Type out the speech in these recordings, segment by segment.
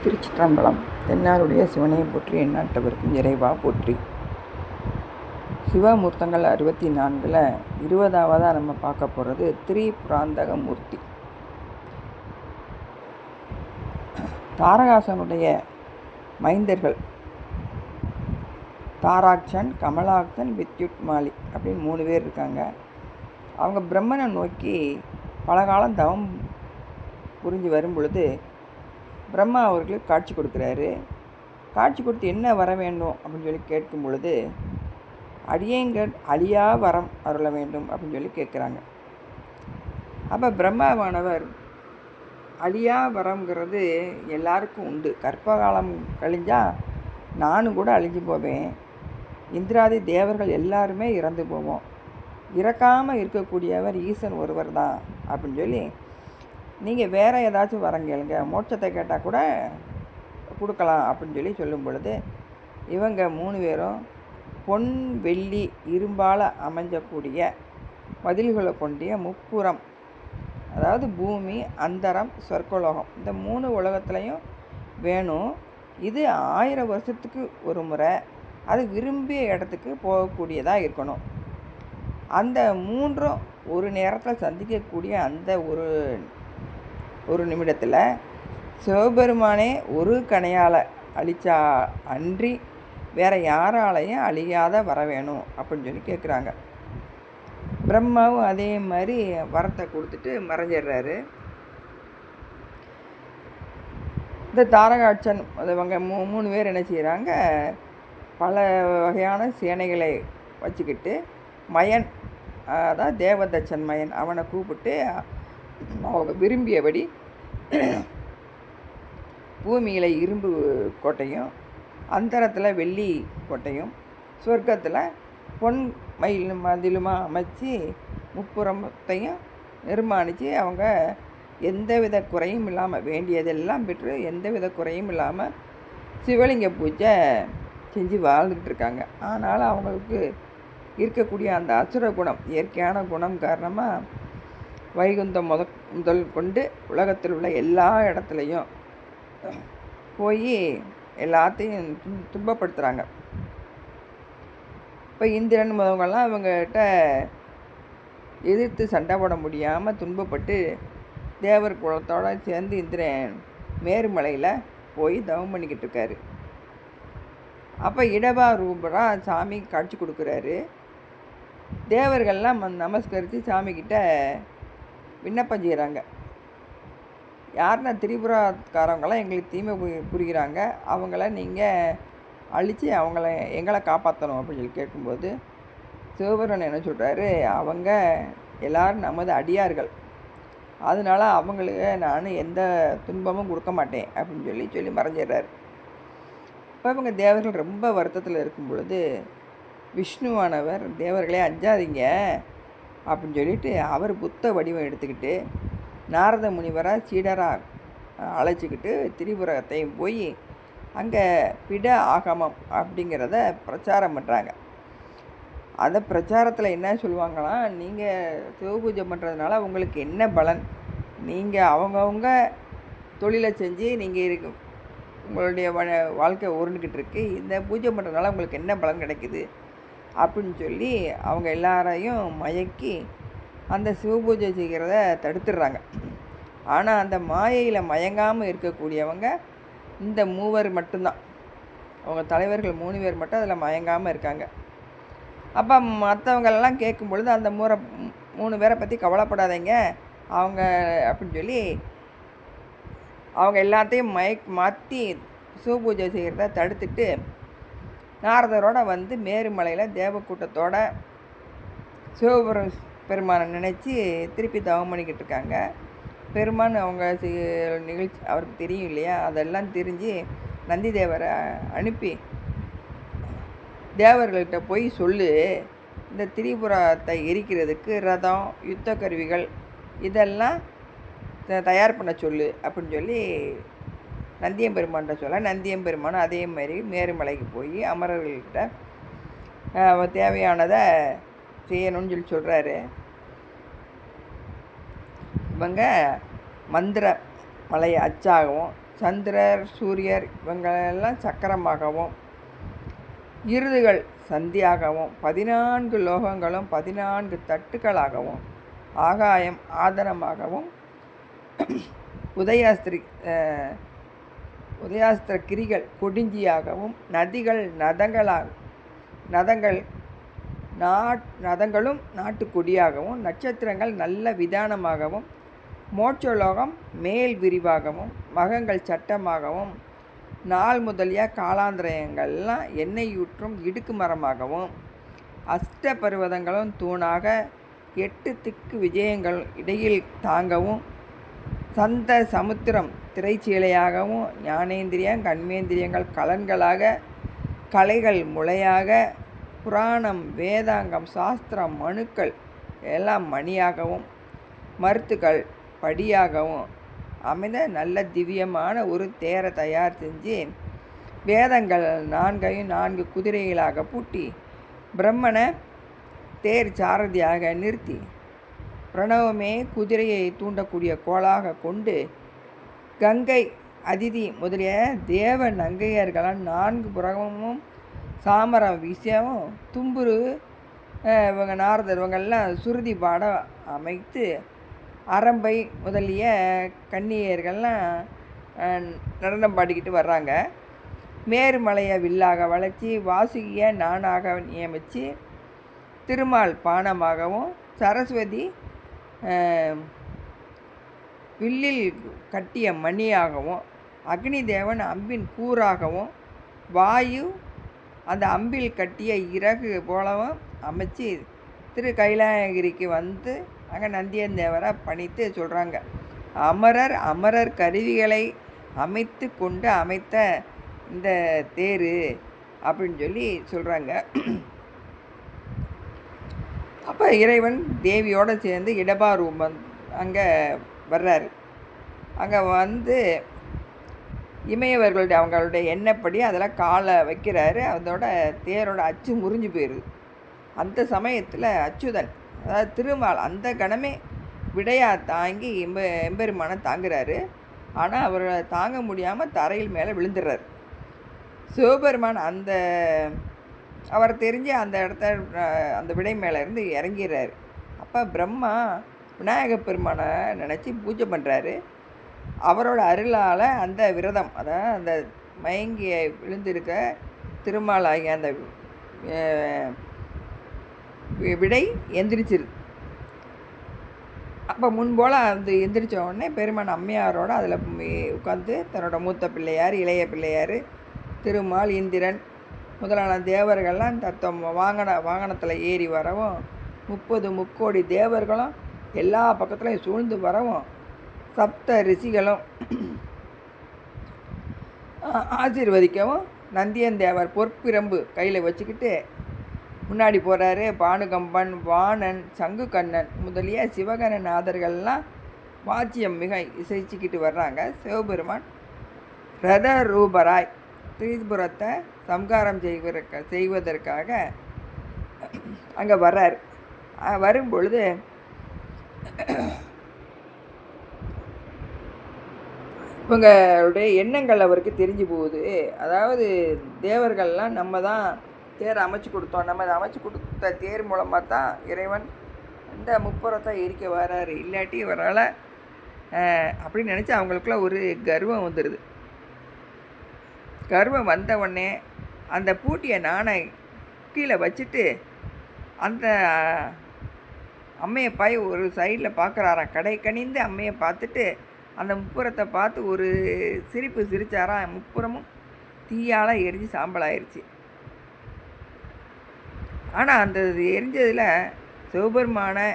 திருச்சிற்றம்பலம். தென்னாருடைய சிவனை போற்றி, எந்நாட்டவர்க்கும் இறைவா போற்றி. சிவமூர்த்தங்கள் 64ல் 20வதாக நம்ம பார்க்க போகிறது திரிபுராந்தக மூர்த்தி. தாரகாசனுடைய மைந்தர்கள் தாராக்ஷன், கமலாக்ஷன், வித்யுட்மாலி அப்படின்னு 3 பேர் இருக்காங்க. அவங்க பிரம்மனை நோக்கி பல காலம் தவம் புரிஞ்சு வரும் பொழுது பிரம்மா அவர்களுக்கு காட்சி கொடுக்குறாரு. காட்சி கொடுத்து என்ன வர வேண்டும் அப்படின்னு சொல்லி கேட்கும் பொழுது அடியேங்கள் அழியா வரம் அருள வேண்டும் அப்படின்னு சொல்லி கேட்குறாங்க. அப்போ பிரம்மாவானவர் அழியா வரம்ங்கிறது எல்லாருக்கும் உண்டு. கற்பகாலம் கழிஞ்சால் நானும் கூட அழிஞ்சு போவேன், இந்திராதி தேவர்கள் எல்லாருமே இறந்து போவோம், இறக்காமல் இருக்கக்கூடியவர் ஈசன் ஒருவர் தான் அப்படின்னு சொல்லி நீங்கள் வேறு ஏதாச்சும் வரம் கேளுங்க, மோட்சத்தை கேட்டால் கூட கொடுக்கலாம் அப்படின்னு சொல்லி சொல்லும் பொழுது இவங்க 3 பேரும் பொன், வெள்ளி, இரும்பால் அமைஞ்சக்கூடிய மதில்களை கொண்டிய முப்புறம், அதாவது பூமி, அந்தரம், சொர்க்கலோகம், இந்த 3 உலகத்துலேயும் வேணும். இது 1000 வருஷத்துக்கு ஒரு முறை அது விரும்பிய இடத்துக்கு போகக்கூடியதாக இருக்கணும். அந்த 3ம் ஒரு நேரத்தில் சந்திக்கக்கூடிய அந்த ஒரு நிமிடத்தில் சிவபெருமானே ஒரு கணையால் அழிச்சா அன்றி வேறு யாராலையும் அழியாத வர வேணும் அப்படின்னு சொல்லி கேட்குறாங்க. பிரம்மாவும் அதே மாதிரி வரத்தை கொடுத்துட்டு மறைஞ்சிடுறாரு. இந்த தாரகாட்சன் இவங்க 3 பேர் என்ன செய்கிறாங்க, பல வகையான சேனைகளை வச்சுக்கிட்டு மயன், அதாவது தேவதச்சன் மயன், அவனை கூப்பிட்டு அவங்க விரும்பியபடி பூமியில் இரும்பு கோட்டையும், அந்தரத்தில் வெள்ளி கோட்டையும், சொர்க்கத்தில் பொன் மதிலுமாக அமைச்சு முப்புறத்தையும் நிர்மாணித்து அவங்க எந்தவித குறையும் இல்லாமல் வேண்டியதெல்லாம் பெற்று எந்தவித குறையும் இல்லாமல் சிவலிங்க பூஜை செஞ்சு வாழ்ந்துக்கிட்டு இருக்காங்க. ஆனால் அவங்களுக்கு இருக்கக்கூடிய அந்த அசுர குணம், இயற்கையான குணம் காரணமாக வைகுந்தம் முதல் கொண்டு உலகத்தில் உள்ள எல்லா இடத்துலையும் போய் எல்லாத்தையும் துன்பப்படுத்துகிறாங்க. இப்போ இந்திரன் முதவங்கள்லாம் இவங்ககிட்ட எதிர்த்து சண்டை போட முடியாமல் துன்பப்பட்டு தேவர் குலத்தோடு சேர்ந்து இந்திரன் மேருமலையில் போய் தவம் பண்ணிக்கிட்டு இருக்காரு. அப்போ இடபா ரூபரா சாமி காட்சி கொடுக்குறாரு. தேவர்கள்லாம் நமஸ்கரித்து சாமிக்கிட்ட விண்ணப்பம் செய்கிறாங்க. யாருன்னா திரிபுராக்காரவங்களாம் எங்களுக்கு தீமை புரிகிறாங்க, அவங்கள நீங்கள் அழித்து எங்களை காப்பாற்றணும் அப்படின்னு சொல்லி கேட்கும்போது சிவபெருமான் என்ன சொல்கிறாரு, அவங்க எல்லோரும் நமது அடியார்கள், அதனால் அவங்களுக்கு நான் எந்த துன்பமும் கொடுக்க மாட்டேன் அப்படின்னு சொல்லி மறைஞ்சிடுறாரு. இப்போ இவங்க தேவர்கள் ரொம்ப வருத்தத்தில் இருக்கும் பொழுது விஷ்ணுவானவர் தேவர்களே அஞ்சாதீங்க அப்படின்னு சொல்லிட்டு அவர் புத்த வடிவம் எடுத்துக்கிட்டு நாரத முனிவராக சீடராக அழைச்சிக்கிட்டு திரிபுரத்தையும் போய் அங்கே பிட ஆகமம் அப்படிங்கிறத பிரச்சாரம் பண்ணுறாங்க. அந்த பிரச்சாரத்தில் என்ன சொல்லுவாங்களாம், நீங்கள் சிவபூஜை பண்ணுறதுனால உங்களுக்கு என்ன பலன், நீங்கள் அவங்கவுங்க தொழிலை செஞ்சு நீங்கள் உங்களுடைய வாழ்க்கை உருண்டுக்கிட்டு இருக்கு, இந்த பூஜை பண்ணுறதுனால உங்களுக்கு என்ன பலன் கிடைக்குது அப்படின்னு சொல்லி அவங்க எல்லாரையும் மயக்கி அந்த சிவபூஜை செய்கிறத தடுத்துடுறாங்க. ஆனால் அந்த மாயையில் மயங்காமல் இருக்கக்கூடியவங்க இந்த 3 மட்டும்தான், அவங்க தலைவர்கள் 3 பேர் மட்டும் அதில் மயங்காமல் இருக்காங்க. அப்போ மற்றவங்களெல்லாம் கேட்கும் பொழுது அந்த 3 பேரை பற்றி கவலைப்படாதீங்க அவங்க அப்படின்னு சொல்லி அவங்க எல்லாத்தையும் மாற்றி சிவபூஜை செய்கிறத தடுத்துட்டு நாரதரோட வந்து மேருமலையில் தேவக்கூட்டத்தோட சிவபெருமானை நினச்சி திருப்பி தவம் பண்ணிக்கிட்டு இருக்காங்க. பெருமான் அவங்க நிகழ்ச்சி அவருக்கு தெரியும் இல்லையா, அதெல்லாம் தெரிஞ்சு நந்தி தேவரை அனுப்பி தேவர்கள்கிட்ட போய் சொல்லு, இந்த திரிபுரத்தை எரிக்கிறதுக்கு ரதம், யுத்த கருவிகள் இதெல்லாம் தயார் பண்ண சொல்லு அப்படின்னு சொல்லி நந்தியம்பெருமான்கிட்ட சொல்ல, நந்தியம்பெருமானும் அதே மாதிரி மேருமலைக்கு போய் அமரர்கள்கிட்ட தேவையானதை செய்யணும்னு சொல்லி சொல்கிறாரு. இவங்க மந்திர மலையை அச்சாகவும் சந்திரர் சூரியர் இவங்களெல்லாம் சக்கரமாகவும், இருதுகள் சந்தியாகவும், 14 லோகங்களும் 14 தட்டுக்களாகவும், ஆகாயம் ஆதனமாகவும், உதயாஸ்திரி உதயாஸ்திர கிரிகள் கொடிஞ்சியாகவும், நதிகள் நதங்கள் நதங்களும் நாட்டுக்கொடியாகவும், நட்சத்திரங்கள் நல்ல விதானமாகவும், மோட்சலோகம் மேல் விரிவாகவும், மகங்கள் சட்டமாகவும், நாள் முதலிய காலாந்திரயங்கள்லாம் எண்ணெயூற்றும் இடுக்கு மரமாகவும், அஷ்ட பருவதங்களும் தூணாக 8 திக்கு விஜயங்கள் இடையில் தாங்கவும், சந்த சமுத்திரம் திரைச்சீலையாகவும், ஞானேந்திரியம் கண்மேந்திரியங்கள் கலன்களாக, கலைகள் முளையாக, புராணம் வேதாங்கம் சாஸ்திரம் மனுக்கள் எல்லாம் மணியாகவும், மருத்துக்கள் படியாகவும் அமைந்த நல்ல திவ்யமான ஒரு தேரை தயார் செஞ்சு, வேதங்கள் 4 குதிரைகளாக பூட்டி, பிரம்மனை தேர் சாரதியாக நிறுத்தி, பிரணவமே குதிரையை தூண்டக்கூடிய கோளாக கொண்டு, கங்கை அதிதி முதலிய தேவ நங்கையர்களால் 4 புறமும் சாமரம் வீசியவும், தும்புரு இவங்க நாரதர் இவங்கெல்லாம் சுருதி பாட அமைத்து, அரம்பை முதலிய கன்னியர்கள்லாம் நடனம் பாடிக்கிட்டு வர்றாங்க. மேருமலையை வில்லாக வளைச்சி, வாசுகியை நானாக நியமித்து, திருமால் பானமாகவும், சரஸ்வதி வில்லில் கட்டிய மணியாகவும், அக்னி தேவன் அம்பின் கூறாகவும், வாயு அந்த அம்பில் கட்டிய இறகு போலவும் அமைச்சு திரு கைலாயகிரிக்கு வந்து அங்கே நந்தியந்தேவரை பணித்து சொல்கிறாங்க. அமரர் கருவிகளை அமைத்து கொண்டு அமைத்த இந்த தேர் அப்படின்னு சொல்லி சொல்கிறாங்க. அப்போ இறைவன் தேவியோடு சேர்ந்து இடபாரூபம் அங்கே வர்றாரு. அங்கே வந்து இமையவர்களுடைய அவங்களுடைய எண்ணப்படி அதில் காலை வைக்கிறாரு. அதோட தேரோட அச்சு முறிஞ்சு போயிடுது. அந்த சமயத்தில் அச்சுதன், அதாவது திருமால், அந்த கணமே விடையா தாங்கி எம்பெருமானை தாங்குறாரு. ஆனால் அவரை தாங்க முடியாமல் தரையில் மேலே விழுந்துடுறாரு. சிவபெருமான் அவரை தெரிஞ்சு அந்த இடத்த அந்த விடை மேலே இருந்து இறங்கிறாரு. அப்போ பிரம்மா விநாயகப் பெருமானை நினச்சி பூஜை பண்ணுறாரு. அவரோட அருளால் அந்த விரதம், அதாவது அந்த மயங்கிய விழுந்திருக்க திருமாலாகிய அந்த விடை எந்திரிச்சிருது. அப்போ முன்போல் அந்த எந்திரிச்ச உடனே பெருமான் அம்மையாரோடு அதில் உட்காந்து தன்னோட மூத்த பிள்ளையார், இளைய பிள்ளையார், திருமால், இந்திரன் முதலான தேவர்கள்லாம் வாகனத்தில் ஏறி வரவும், 30 முக்கோடி தேவர்களும் எல்லா பக்கத்துலையும் சூழ்ந்து வரவும், சப்த ரிஷிகளும் ஆசீர்வதிக்கவும், நந்தியந்தேவர் பொற்பிரம்பு கையில் வச்சுக்கிட்டு முன்னாடி போகிறாரு. பானுகம்பன், வாணன், சங்குகண்ணன் முதலிய சிவகணநாதர்கள்லாம் வாத்தியம் மிக இசைச்சிக்கிட்டு வர்றாங்க. சிவபெருமான் ரத ரூபராய் திரிபுரத்தை சம்காரம் செய்வதற்காக அங்கே வர்றார். வரும்பொழுது இவங்களுடைய எண்ணங்கள் அவருக்கு தெரிஞ்சு போகுது. அதாவது தேவர்கள்லாம் நம்ம தான் தேர் அமைச்சு கொடுத்தோம், நம்ம அமைச்சு கொடுத்த தேர் மூலமாக தான் இறைவன் இந்த முப்புறத்தை எரிக்க வராரு, இல்லாட்டி வரால அப்படின்னு நினச்சி அவங்களுக்குள்ள ஒரு கர்வம் வந்துடுது. கர்வம் வந்த உடனே அந்த பூட்டிய நாணை கீழே வச்சுட்டு அந்த அம்மையை பாய் ஒரு சைடில் பார்க்குறாராம். கடை கணிந்து அம்மையை பார்த்துட்டு அந்த முப்புறத்தை பார்த்து ஒரு சிரிப்பு சிரித்தாராம். முப்புறமும் தீயால் எரிஞ்சு சாம்பலாயிருச்சு. ஆனால் அந்த எரிஞ்சதில் சிவபெருமானை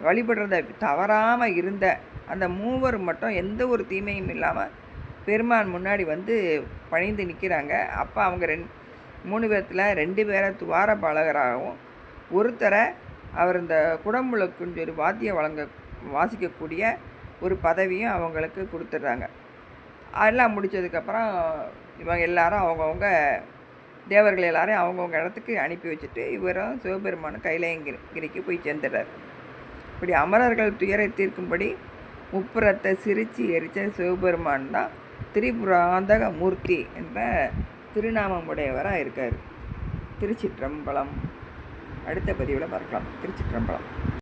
வழிபடுறத தவறாமல் இருந்த அந்த மூவர் மட்டும் எந்த ஒரு தீமையும் இல்லாமல் பெருமான் முன்னாடி வந்து பணிந்து நிற்கிறாங்க. அப்போ அவங்க 3 பேர்த்தில் 2 பேரை துவார பாலகராகவும், ஒருத்தரை அவர் இந்த குடமுழுக்குன்னு ஒரு வாத்தியம் வாசிக்கக்கூடிய ஒரு பதவியும் அவங்களுக்கு கொடுத்துட்றாங்க. அதெல்லாம் முடித்ததுக்கப்புறம் இவங்க எல்லாரும் அவங்கவுங்க தேவர்கள் எல்லாரையும் அவங்கவுங்க இடத்துக்கு அனுப்பி வச்சுட்டு இவரும் சிவபெருமானும் கைலாயகிரிக்கு போய் சேர்ந்துடுறார். இப்படி அமரர்கள் துயரை தீர்க்கும்படி முப்புறத்தை சிரித்து எரித்த சிவபெருமான் தான் திரிபுராந்தக மூர்த்தி என்ற திருநாமமுடையவராக இருக்கார். திருச்சிற்றம்பலம். அடுத்த பதிவில் பார்க்கலாம். திருச்சிற்றம்பலம்.